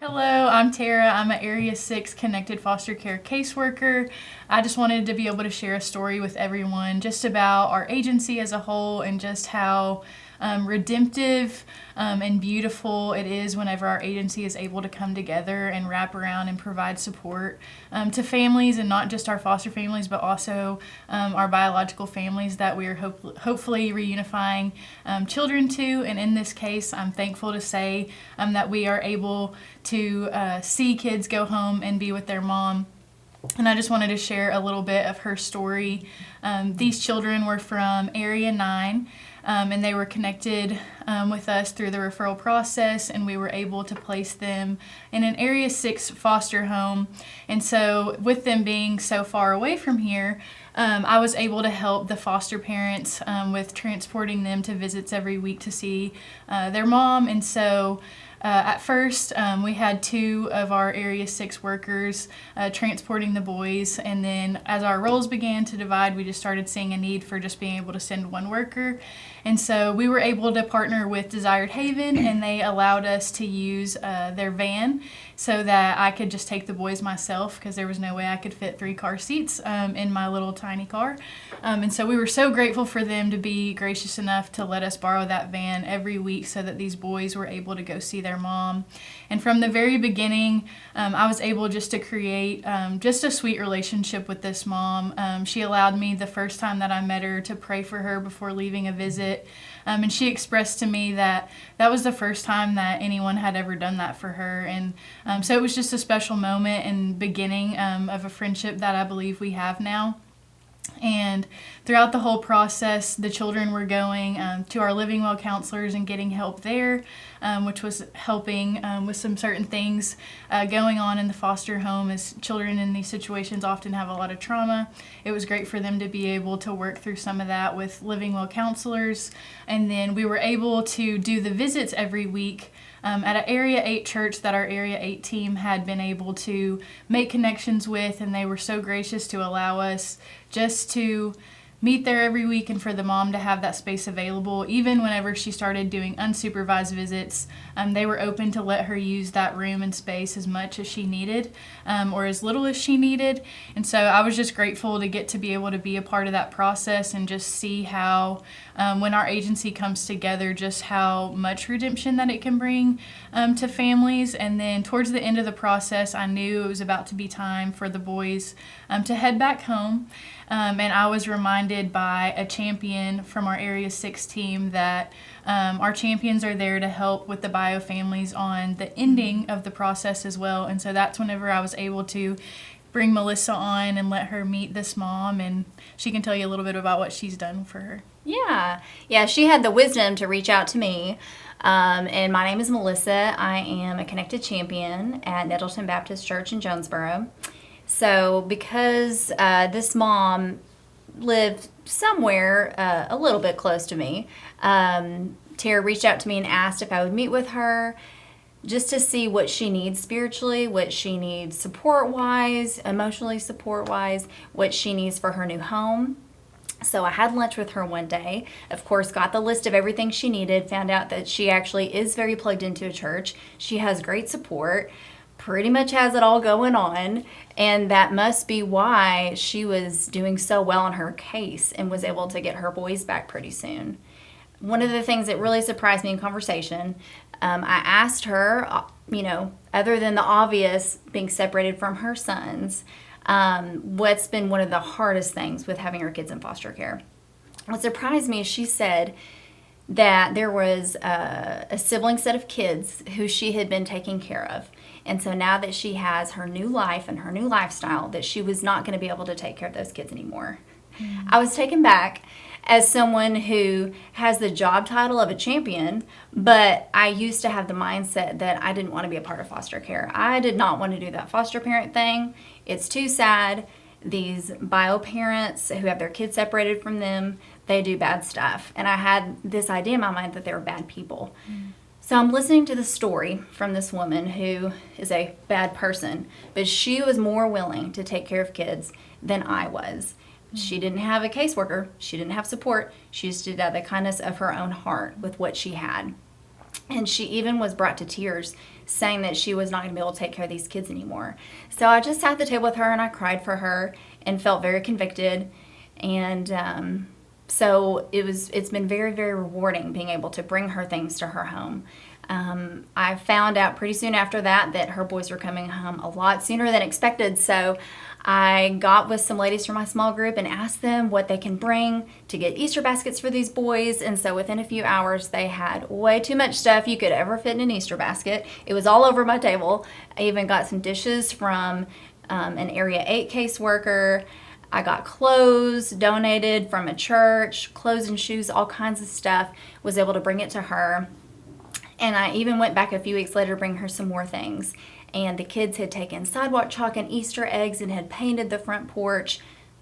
Hello, I'm Tara. I'm an Area 6 Connected Foster Care caseworker. I just wanted to be able to share a story with everyone just about our agency as a whole and just how redemptive and beautiful it is whenever our agency is able to come together and wrap around and provide support to families, and not just our foster families, but also our biological families that we are hopefully reunifying children to. And in this case, I'm thankful to say that we are able to see kids go home and be with their mom. And I just wanted to share a little bit of her story. These children were from Area 9, and they were connected with us through the referral process, and we were able to place them in an Area 6 foster home. And so with them being so far away from here, I was able to help the foster parents with transporting them to visits every week to see their mom. And so at first, we had 2 of our Area 6 workers transporting the boys, and then as our roles began to divide, we just started seeing a need for just being able to send 1 worker. And so we were able to partner with Desired Haven, and they allowed us to use their van so that I could just take the boys myself, because there was no way I could fit 3 car seats in my little tiny car. And so we were so grateful for them to be gracious enough to let us borrow that van every week so that these boys were able to go see their mom. And from the very beginning, I was able just to create just a sweet relationship with this mom. She allowed me the first time that I met her to pray for her before leaving a visit. And she expressed to me that that was the first time that anyone had ever done that for her. And so it was just a special moment and beginning of a friendship that I believe we have now. And throughout the whole process, the children were going to our Living Well counselors and getting help there, which was helping with some certain things going on in the foster home, as children in these situations often have a lot of trauma. It was great for them to be able to work through some of that with Living Well counselors. And then we were able to do the visits every week at an Area 8 church that our Area 8 team had been able to make connections with, and they were so gracious to allow us just to meet there every week and for the mom to have that space available. Even whenever she started doing unsupervised visits, they were open to let her use that room and space as much as she needed or as little as she needed. And so I was just grateful to get to be able to be a part of that process and just see how when our agency comes together, just how much redemption that it can bring to families. And then towards the end of the process, I knew it was about to be time for the boys to head back home. And I was reminded by a champion from our Area 6 team that our champions are there to help with the bio families on the ending of the process as well. And so that's whenever I was able to bring Melissa on and let her meet this mom, and she can tell you a little bit about what she's done for her. Yeah, she had the wisdom to reach out to me. And my name is Melissa. I am a connected champion at Nettleton Baptist Church in Jonesboro. So because this mom lived somewhere a little bit close to me, Tara reached out to me and asked if I would meet with her just to see what she needs spiritually, what she needs support-wise, emotionally support-wise, what she needs for her new home. So I had lunch with her one day, of course, got the list of everything she needed, found out that she actually is very plugged into a church. She has great support, pretty much has it all going on, and that must be why she was doing so well on her case and was able to get her boys back pretty soon. One of the things that really surprised me in conversation, I asked her, other than the obvious being separated from her sons, what's been one of the hardest things with having her kids in foster care. What surprised me is she said that there was a sibling set of kids who she had been taking care of. And so now that she has her new life and her new lifestyle, that she was not going to be able to take care of those kids anymore. I was taken back as someone who has the job title of a champion, but I used to have the mindset that I didn't want to be a part of foster care. I did not want to do that foster parent thing. It's too sad. These bio parents who have their kids separated from them, they do bad stuff. And I had this idea in my mind that they were bad people. So I'm listening to the story from this woman who is a bad person, but she was more willing to take care of kids than I was. She didn't have a caseworker. She didn't have support. She just did out of the kindness of her own heart with what she had. And she even was brought to tears, saying that she was not going to be able to take care of these kids anymore. So I just sat at the table with her and I cried for her and felt very convicted. And so it's been very, very rewarding being able to bring her things to her home. I found out pretty soon after that her boys were coming home a lot sooner than expected. So I got with some ladies from my small group and asked them what they can bring to get Easter baskets for these boys. And so within a few hours, they had way too much stuff you could ever fit in an Easter basket. It was all over my table. I even got some dishes from an Area 8 caseworker. I got clothes donated from a church, clothes and shoes, all kinds of stuff. Was able to bring it to her. And I even went back a few weeks later to bring her some more things. And the kids had taken sidewalk chalk and Easter eggs and had painted the front porch.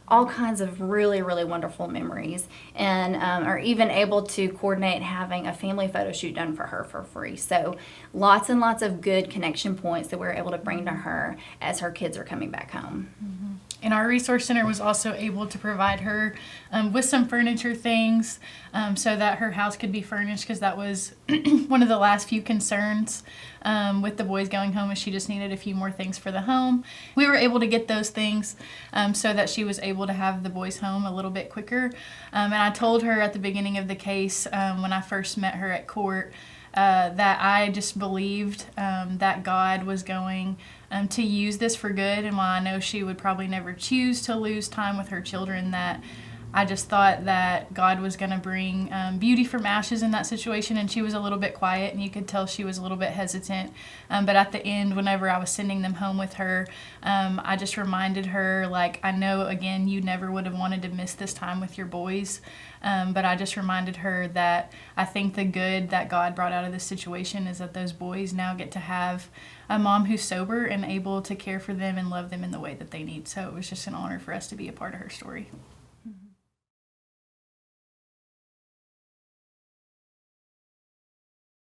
All kinds of really, really wonderful memories. And are even able to coordinate having a family photo shoot done for her for free. So lots and lots of good connection points that we're able to bring to her as her kids are coming back home. Mm-hmm. And our resource center was also able to provide her with some furniture things so that her house could be furnished, because that was one of the last few concerns with the boys going home, is she just needed a few more things for the home. We were able to get those things so that she was able to have the boys home a little bit quicker. And I told her at the beginning of the case, when I first met her at court, that I just believed that God was going to use this for good. And while I know she would probably never choose to lose time with her children, that I just thought that God was going to bring beauty from ashes in that situation. And she was a little bit quiet, and you could tell she was a little bit hesitant. But at the end, whenever I was sending them home with her, I just reminded her, like, I know, again, you never would have wanted to miss this time with your boys. But I just reminded her that I think the good that God brought out of this situation is that those boys now get to have a mom who's sober and able to care for them and love them in the way that they need. So it was just an honor for us to be a part of her story.